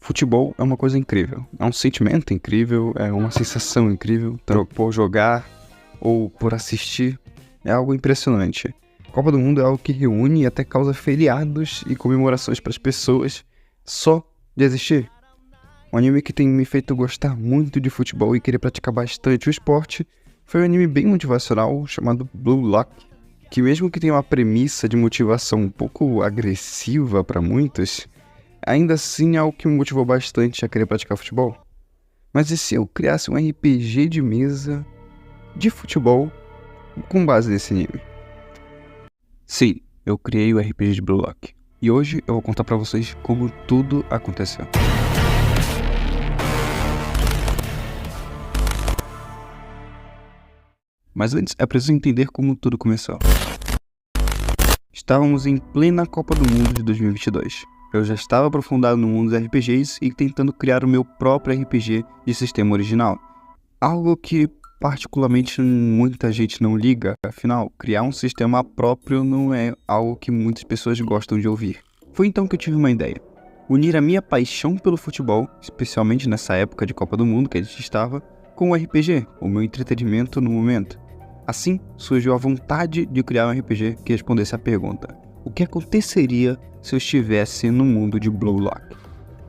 Futebol é uma coisa incrível, é um sentimento incrível, é uma sensação incrível, por jogar ou por assistir, é algo impressionante. Copa do Mundo é algo que reúne e até causa feriados e comemorações para as pessoas só de existir. Um anime que tem me feito gostar muito de futebol e querer praticar bastante o esporte foi um anime bem motivacional chamado Blue Lock, que mesmo que tenha uma premissa de motivação um pouco agressiva para muitos, ainda assim é algo que me motivou bastante a querer praticar futebol. Mas e se eu criasse um RPG de mesa de futebol com base nesse anime? Sim, eu criei o RPG de Blue Lock. E hoje eu vou contar pra vocês como tudo aconteceu. Mas antes é preciso entender como tudo começou. Estávamos em plena Copa do Mundo de 2022. Eu já estava aprofundado no mundo dos RPGs e tentando criar o meu próprio RPG de sistema original. Algo que particularmente muita gente não liga, afinal, criar um sistema próprio não é algo que muitas pessoas gostam de ouvir. Foi então que eu tive uma ideia. Unir a minha paixão pelo futebol, especialmente nessa época de Copa do Mundo que a gente estava, com o RPG, o meu entretenimento no momento. Assim, surgiu a vontade de criar um RPG que respondesse à pergunta: o que aconteceria se eu estivesse no mundo de Blue Lock?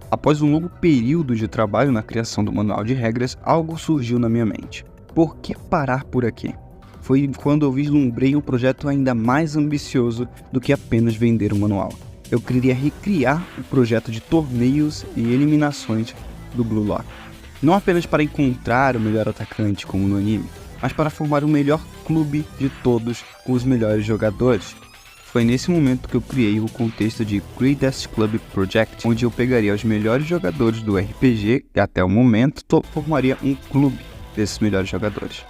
Após um longo período de trabalho na criação do manual de regras, algo surgiu na minha mente. Por que parar por aqui? Foi quando eu vislumbrei um projeto ainda mais ambicioso do que apenas vender o manual. Eu queria recriar o projeto de torneios e eliminações do Blue Lock. Não apenas para encontrar o melhor atacante como no anime, mas para formar o melhor clube de todos com os melhores jogadores. Foi nesse momento que eu criei o contexto de Greatest Club Project, onde eu pegaria os melhores jogadores do RPG e até o momento formaria um clube desses melhores jogadores.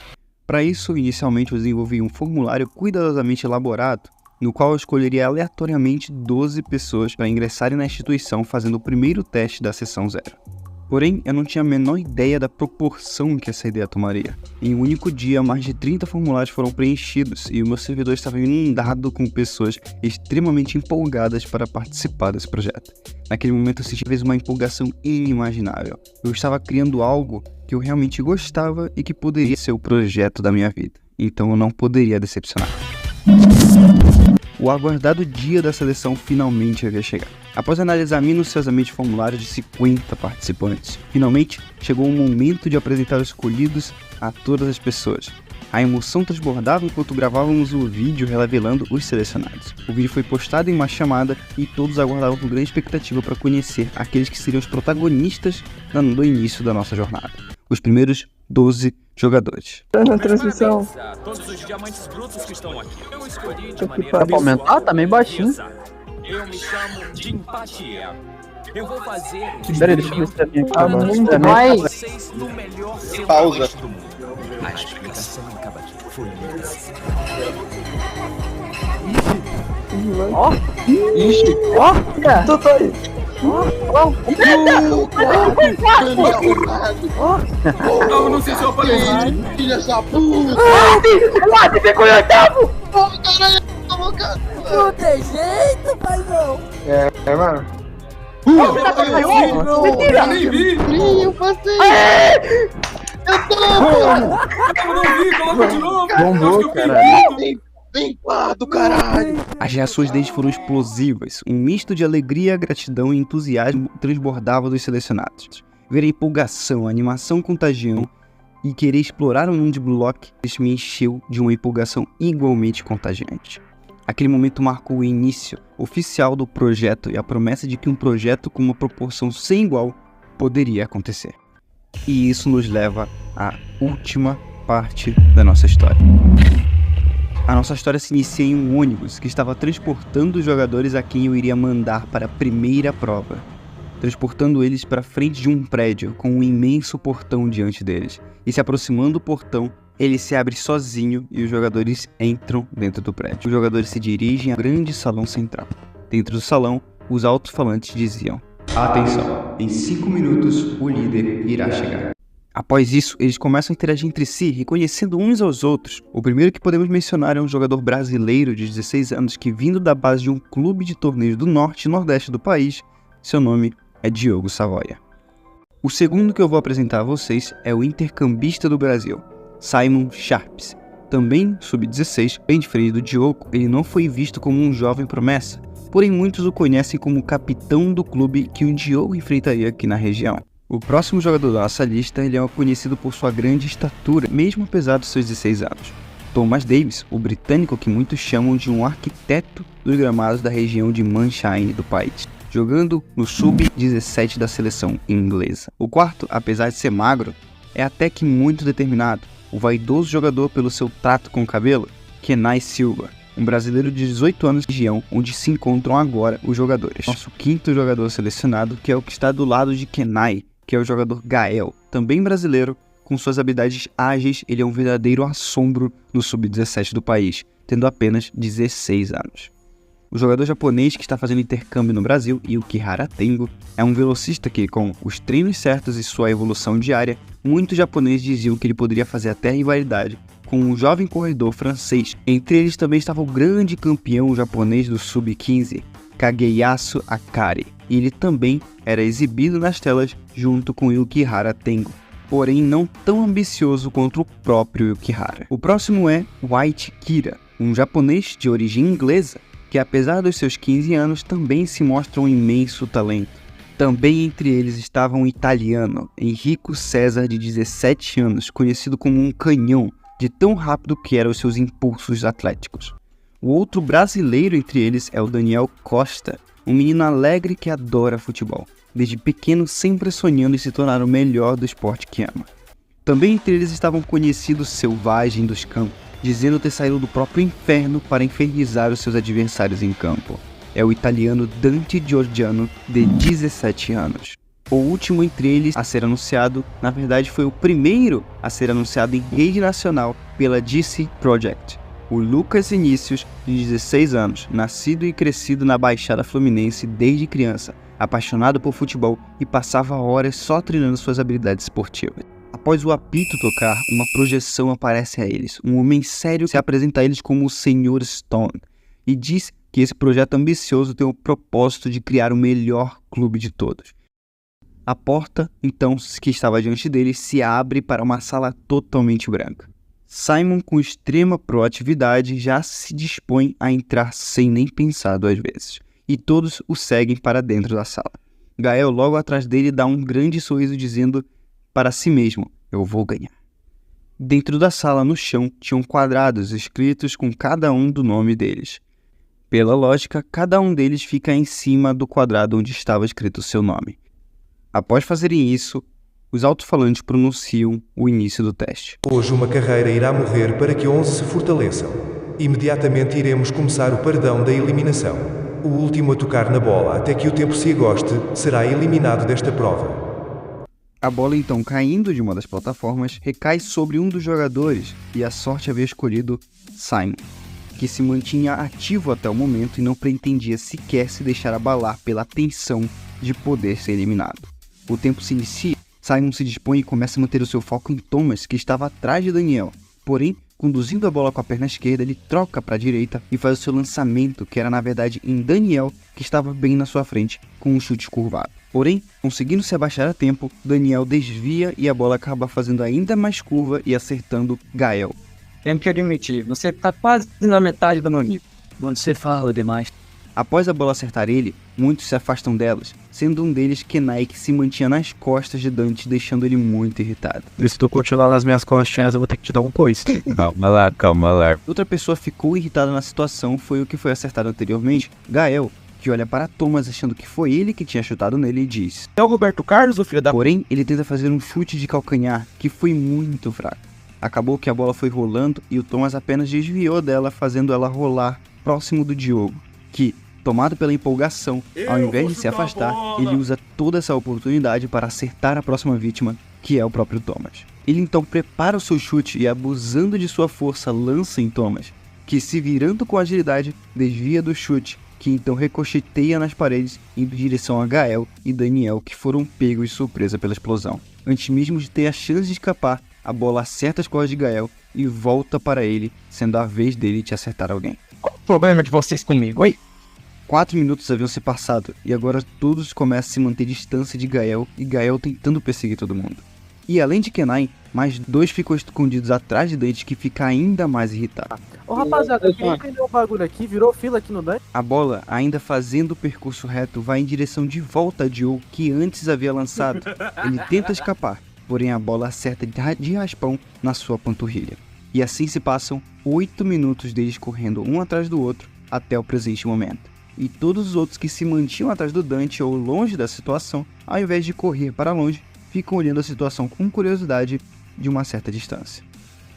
Para isso, inicialmente eu desenvolvi um formulário cuidadosamente elaborado, no qual eu escolheria aleatoriamente 12 pessoas para ingressarem na instituição fazendo o primeiro teste da sessão 0. Porém, eu não tinha a menor ideia da proporção que essa ideia tomaria. Em um único dia, mais de 30 formulários foram preenchidos e o meu servidor estava inundado com pessoas extremamente empolgadas para participar desse projeto. Naquele momento eu senti uma empolgação inimaginável. Eu estava criando algo que eu realmente gostava e que poderia ser o projeto da minha vida. Então eu não poderia decepcionar. O aguardado dia da seleção finalmente havia chegado. Após analisar minuciosamente o formulário de 50 participantes, finalmente chegou o momento de apresentar os escolhidos a todas as pessoas. A emoção transbordava enquanto gravávamos o vídeo revelando os selecionados. O vídeo foi postado em uma chamada e todos aguardavam com grande expectativa para conhecer aqueles que seriam os protagonistas do início da nossa jornada. Os primeiros 12 jogadores. Na transmissão. Todos os diamantes brutos que estão aqui. Eu escolhi de Aqui maneira pra aumentar, tá meio baixinho. Eu me chamo de empatia. Eu vou fazer Peraí, deixa eu ver se tá bem aqui. Ah, muito Também. vocês no melhor Pausa. do mundo. A explicação acaba aqui. Foi linda. Ó, Ixi, ó, Tu tá aí. eu não sei se eu apareci. Filha da puta! Quase pegou em oitavo! Não tem jeito, paizão! É, mano. Mentira! Eu nem vi! Eu passei! Eu tô! Eu não vi, coloca de novo. Bombou, caralho. Vem lá do caralho! As reações deles foram explosivas. Um misto de alegria, gratidão e entusiasmo transbordava dos selecionados. Ver a empolgação, a animação contagiante e querer explorar o mundo de Blue Lock, isso me encheu de uma empolgação igualmente contagiante. Aquele momento marcou o início oficial do projeto e a promessa de que um projeto com uma proporção sem igual poderia acontecer. E isso nos leva à última parte da nossa história. A nossa história se inicia em um ônibus que estava transportando os jogadores a quem eu iria mandar para a primeira prova. Transportando eles para frente de um prédio com um imenso portão diante deles. E se aproximando do portão, ele se abre sozinho e os jogadores entram dentro do prédio. Os jogadores se dirigem ao grande salão central. Dentro do salão, os alto-falantes diziam: atenção, em 5 minutos o líder irá chegar. Após isso, eles começam a interagir entre si, reconhecendo uns aos outros. O primeiro que podemos mencionar é um jogador brasileiro de 16 anos que, vindo da base de um clube de torneios do norte e nordeste do país, seu nome é Diogo Savoia. O segundo que eu vou apresentar a vocês é o intercambista do Brasil, Simon Sharps. Também sub-16, bem diferente do Diogo, ele não foi visto como um jovem promessa, porém muitos o conhecem como o capitão do clube que o Diogo enfrentaria aqui na região. O próximo jogador da nossa lista ele é conhecido por sua grande estatura, mesmo apesar dos seus 16 anos. Thomas Davis, o britânico que muitos chamam de um arquiteto dos gramados da região de Manchester do país, jogando no sub-17 da seleção inglesa. O quarto, apesar de ser magro, é até que muito determinado. O vaidoso jogador pelo seu trato com o cabelo, Kenai Silva, um brasileiro de 18 anos da região onde se encontram agora os jogadores. Nosso quinto jogador selecionado, que é o que está do lado de Kenai, que é o jogador Gael, também brasileiro, com suas habilidades ágeis, ele é um verdadeiro assombro no sub-17 do país, tendo apenas 16 anos. O jogador japonês que está fazendo intercâmbio no Brasil, Yukihara Tengo, é um velocista que, com os treinos certos e sua evolução diária, muitos japoneses diziam que ele poderia fazer até rivalidade com um jovem corredor francês. Entre eles também estava o grande campeão japonês do sub-15, Kageyasu Akari, e ele também era exibido nas telas junto com Yukihara Tengo, porém não tão ambicioso quanto o próprio Yukihara. O próximo é White Kira, um japonês de origem inglesa, que apesar dos seus 15 anos também se mostra um imenso talento. Também entre eles estava um italiano, Enrico César, de 17 anos, conhecido como um canhão, de tão rápido que eram os seus impulsos atléticos. O outro brasileiro entre eles é o Daniel Costa, um menino alegre que adora futebol, desde pequeno sempre sonhando em se tornar o melhor do esporte que ama. Também entre eles estava um conhecido selvagem dos campos, dizendo ter saído do próprio inferno para infernizar os seus adversários em campo. É o italiano Dante Giorgiano, de 17 anos. O último entre eles a ser anunciado, na verdade foi o primeiro a ser anunciado em rede nacional pela DC Project. O Lucas Vinícius, de 16 anos, nascido e crescido na Baixada Fluminense desde criança, apaixonado por futebol e passava horas só treinando suas habilidades esportivas. Após o apito tocar, uma projeção aparece a eles. Um homem sério se apresenta a eles como o Sr. Stone e diz que esse projeto ambicioso tem o propósito de criar o melhor clube de todos. A porta, então, que estava diante dele, se abre para uma sala totalmente branca. Simon, com extrema proatividade, já se dispõe a entrar sem nem pensar duas vezes, e todos o seguem para dentro da sala. Gael, logo atrás dele, dá um grande sorriso dizendo para si mesmo: eu vou ganhar. Dentro da sala, no chão, tinham quadrados escritos com cada um do nome deles. Pela lógica, cada um deles fica em cima do quadrado onde estava escrito o seu nome. Após fazerem isso, os alto-falantes pronunciam o início do teste. Hoje uma carreira irá morrer para que 11 se fortaleçam. Imediatamente iremos começar o paredão da eliminação. O último a tocar na bola até que o tempo se agoste será eliminado desta prova. A bola, então, caindo de uma das plataformas, recai sobre um dos jogadores e a sorte havia escolhido Simon, que se mantinha ativo até o momento e não pretendia sequer se deixar abalar pela tensão de poder ser eliminado. O tempo se inicia, Simon se dispõe e começa a manter o seu foco em Thomas, que estava atrás de Daniel. Porém, conduzindo a bola com a perna esquerda, ele troca para a direita e faz o seu lançamento, que era na verdade em Daniel, que estava bem na sua frente, com um chute curvado. Porém, conseguindo se abaixar a tempo, Daniel desvia e a bola acaba fazendo ainda mais curva e acertando Gael. Tenho que admitir, você está quase na metade do meu nível. Você fala demais. Após a bola acertar ele, muitos se afastam delas, sendo um deles Kenai, que se mantinha nas costas de Dante, deixando ele muito irritado. Se tu continuar nas minhas costinhas, eu vou ter que te dar um coice. Calma lá. Outra pessoa ficou irritada na situação foi o que foi acertado anteriormente, Gael, que olha para Thomas achando que foi ele que tinha chutado nele e diz: É o Roberto Carlos, o filho da... Porém, ele tenta fazer um chute de calcanhar, que foi muito fraco. Acabou que a bola foi rolando e o Thomas apenas desviou dela, fazendo ela rolar próximo do Diogo, que, tomado pela empolgação, ao invés de se afastar, ele usa toda essa oportunidade para acertar a próxima vítima, que é o próprio Thomas. Ele então prepara o seu chute e, abusando de sua força, lança em Thomas, que, se virando com agilidade, desvia do chute, que então ricocheteia nas paredes em direção a Gael e Daniel, que foram pegos de surpresa pela explosão. Antes mesmo de ter a chance de escapar, a bola acerta as costas de Gael e volta para ele, sendo a vez dele de acertar alguém. Qual o problema de vocês comigo, oi? 4 minutos haviam se passado, e agora todos começam a se manter distância de Gael, e Gael tentando perseguir todo mundo. E além de Kenai, mais 2 ficam escondidos atrás de Dante, que fica ainda mais irritado. Ô rapaziada, eu queria entender um bagulho aqui, virou fila aqui no Dante. A bola, ainda fazendo o percurso reto, vai em direção de volta a Diogo, que antes havia lançado. Ele tenta escapar, porém a bola acerta de raspão na sua panturrilha. E assim se passam 8 minutos deles correndo um atrás do outro até o presente momento. E todos os outros que se mantinham atrás do Dante ou longe da situação, ao invés de correr para longe, ficam olhando a situação com curiosidade de uma certa distância.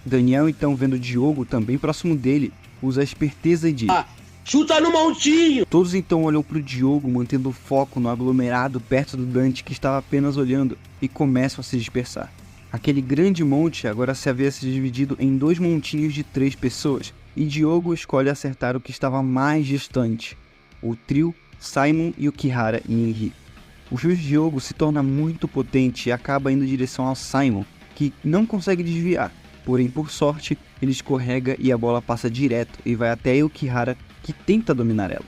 Daniel, então, vendo Diogo também próximo dele, usa a esperteza e diz: Chuta no montinho! Todos então olham para o Diogo, mantendo o foco no aglomerado perto do Dante, que estava apenas olhando, e começam a se dispersar. Aquele grande monte agora se havia se dividido em 2 montinhos de 3 pessoas, e Diogo escolhe acertar o que estava mais distante: o trio Simon, Yukihara e Henrique. O chute de Diogo se torna muito potente e acaba indo em direção ao Simon, que não consegue desviar. Porém, por sorte, ele escorrega e a bola passa direto e vai até Yukihara, que tenta dominar ela.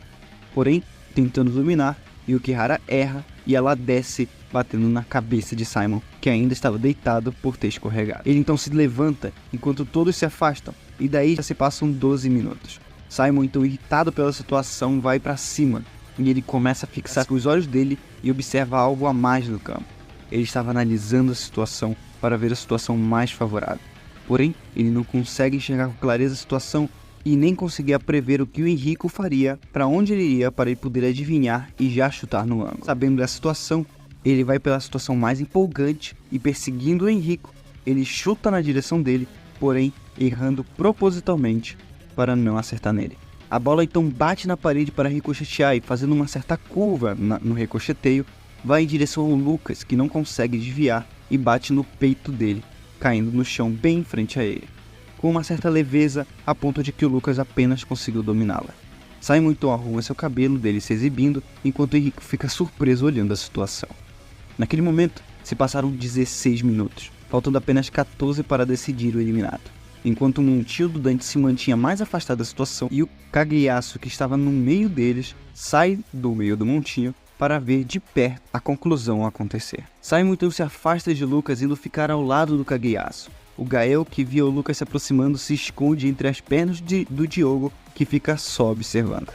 Porém, tentando dominar, Yukihara erra e ela desce, batendo na cabeça de Simon, que ainda estava deitado por ter escorregado. Ele então se levanta enquanto todos se afastam, e daí já se passam 12 minutos. Simon, então irritado pela situação, vai para cima, e ele começa a fixar os olhos dele e observa algo a mais no campo. Ele estava analisando a situação para ver a situação mais favorável. Porém, ele não consegue enxergar com clareza a situação e nem conseguia prever o que o Henrico faria, para onde ele iria para ele poder adivinhar e já chutar no ângulo. Sabendo da situação, ele vai pela situação mais empolgante e, perseguindo o Henrico, ele chuta na direção dele, porém errando propositalmente para não acertar nele. A bola então bate na parede para ricochetear e, fazendo uma certa curva no ricocheteio, vai em direção ao Lucas, que não consegue desviar e bate no peito dele, caindo no chão bem em frente a ele, com uma certa leveza, a ponto de que o Lucas apenas conseguiu dominá-la. Simon então arruma seu cabelo dele se exibindo, enquanto Henrique fica surpreso olhando a situação. Naquele momento, se passaram 16 minutos, faltando apenas 14 para decidir o eliminado. Enquanto o montinho do Dante se mantinha mais afastado da situação, e o Kageyasu, que estava no meio deles, sai do meio do montinho para ver de perto a conclusão acontecer. Simon então se afasta de Lucas, indo ficar ao lado do Kageyasu. O Gael, que via o Lucas se aproximando, se esconde entre as pernas do Diogo, que fica só observando.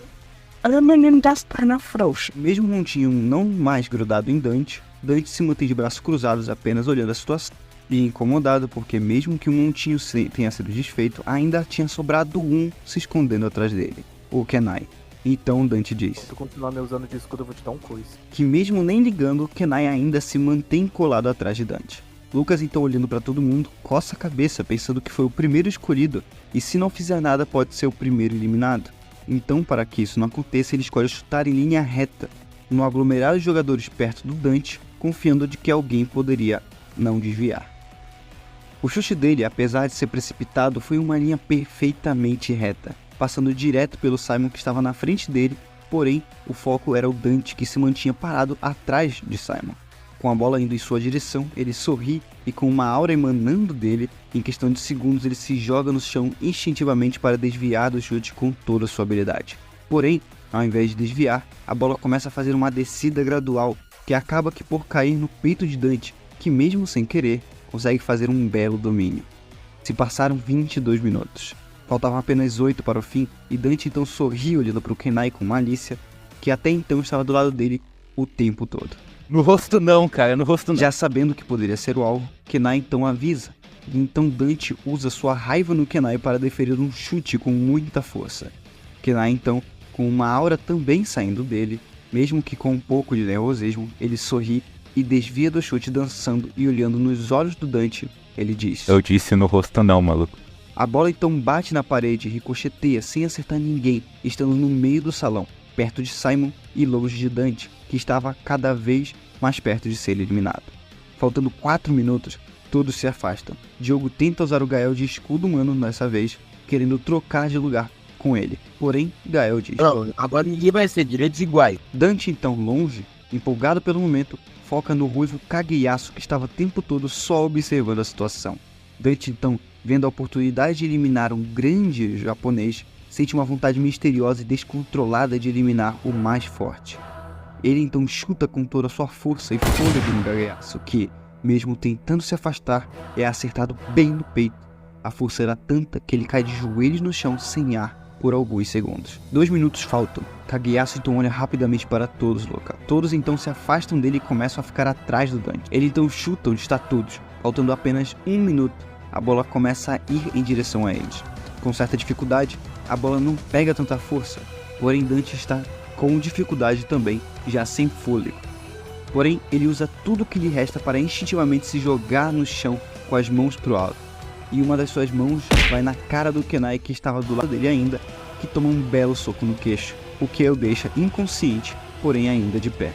Olha o menino das pernas frouxas. Mesmo o montinho não mais grudado em Dante, Dante se mantém de braços cruzados, apenas olhando a situação. E incomodado, porque mesmo que o montinho tenha sido desfeito, ainda tinha sobrado um se escondendo atrás dele, o Kenai. Então Dante diz: Se tu continuar me usando de escudo, eu vou te dar um coice. Que mesmo nem ligando, Kenai ainda se mantém colado atrás de Dante. Lucas, então, olhando para todo mundo, coça a cabeça, pensando que foi o primeiro escolhido, e se não fizer nada pode ser o primeiro eliminado. Então, para que isso não aconteça, ele escolhe chutar em linha reta, no aglomerado de jogadores perto do Dante, confiando de que alguém poderia não desviar. O chute dele, apesar de ser precipitado, foi uma linha perfeitamente reta, passando direto pelo Simon, que estava na frente dele, porém o foco era o Dante, que se mantinha parado atrás de Simon. Com a bola indo em sua direção, ele sorri e, com uma aura emanando dele, em questão de segundos ele se joga no chão instintivamente para desviar do chute com toda a sua habilidade. Porém, ao invés de desviar, a bola começa a fazer uma descida gradual, que acaba por cair no peito de Dante, que mesmo sem querer, consegue fazer um belo domínio. Se passaram 22 minutos. Faltavam apenas 8 para o fim, e Dante então sorriu olhando para o Kenai com malícia, que até então estava do lado dele o tempo todo. No rosto não, cara, no rosto não. Já sabendo que poderia ser o alvo, Kenai então avisa, e então Dante usa sua raiva no Kenai para deferir um chute com muita força. Kenai então, com uma aura também saindo dele, mesmo que com um pouco de nervosismo, ele sorri e desvia do chute, dançando e olhando nos olhos do Dante. Ele diz: Eu disse no rosto não, maluco. A bola então bate na parede e ricocheteia sem acertar ninguém, estando no meio do salão, perto de Simon e longe de Dante, que estava cada vez mais perto de ser eliminado. Faltando 4 minutos, todos se afastam. Diogo tenta usar o Gael de escudo humano dessa vez, querendo trocar de lugar com ele. Porém, Gael diz: Não, agora ninguém vai ser direitos iguais. Dante então, longe, empolgado pelo momento, foca no ruivo Kageyasu, que estava o tempo todo só observando a situação. Dante então, vendo a oportunidade de eliminar um grande japonês, sente uma vontade misteriosa e descontrolada de eliminar o mais forte. Ele então chuta com toda a sua força e fôlego no Kageyatsu, que, mesmo tentando se afastar, é acertado bem no peito. A força era tanta que ele cai de joelhos no chão sem ar por alguns segundos. 2 minutos faltam. Kageyatsu então olha rapidamente para todos no local. Todos então se afastam dele e começam a ficar atrás do Dante. Ele então chuta onde está todos. Faltando apenas 1 minuto, a bola começa a ir em direção a eles. Com certa dificuldade, a bola não pega tanta força, porém Dante está com dificuldade também, já sem fôlego. Porém, ele usa tudo o que lhe resta para instintivamente se jogar no chão com as mãos pro alto. E uma das suas mãos vai na cara do Kenai, que estava do lado dele ainda, que toma um belo soco no queixo, o que o deixa inconsciente, porém ainda de pé.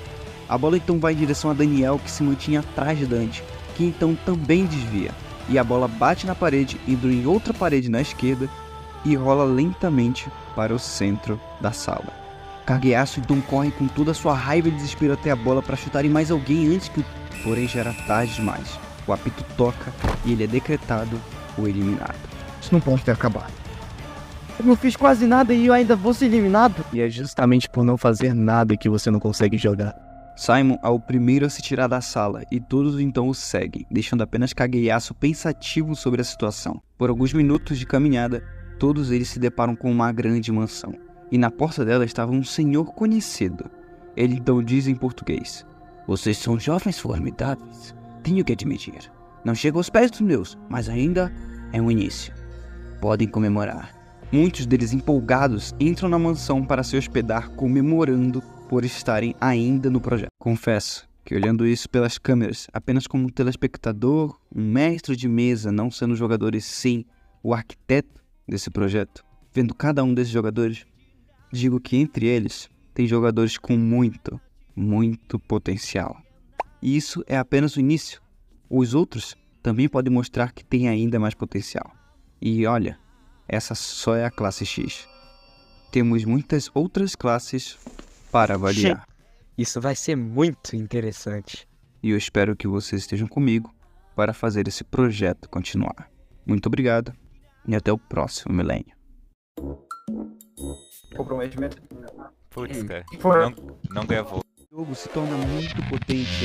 A bola então vai em direção a Daniel, que se mantinha atrás de Dante, que então também desvia. E a bola bate na parede, indo em outra parede na esquerda, e rola lentamente para o centro da sala. Kageyatsu então corre com toda a sua raiva e desespero até a bola para chutar em mais alguém antes que o... Porém já era tarde demais. O apito toca e ele é decretado o eliminado. Isso não pode ter acabado. Eu não fiz quase nada e eu ainda vou ser eliminado. E é justamente por não fazer nada que você não consegue jogar. Simon é o primeiro a se tirar da sala e todos então o seguem, deixando apenas Kageyatsu pensativo sobre a situação. Por alguns minutos de caminhada, todos eles se deparam com uma grande mansão. E na porta dela estava um senhor conhecido. Ele então diz em português: "Vocês são jovens formidáveis. Tenho que admitir. Não chego aos pés dos meus, mas ainda é um início. Podem comemorar." Muitos deles empolgados entram na mansão para se hospedar, comemorando por estarem ainda no projeto. Confesso que olhando isso pelas câmeras, apenas como um telespectador, um mestre de mesa, não sendo jogadores sim, o arquiteto desse projeto, vendo cada um desses jogadores, digo que entre eles tem jogadores com muito, muito potencial. E isso é apenas o início. Os outros também podem mostrar que tem ainda mais potencial. E olha, essa só é a classe X. Temos muitas outras classes para avaliar. Isso vai ser muito interessante. E eu espero que vocês estejam comigo para fazer esse projeto continuar. Muito obrigado e até o próximo milênio. Comprometimento. Putz, cara. Foi. Não gravou. O jogo se torna muito potente.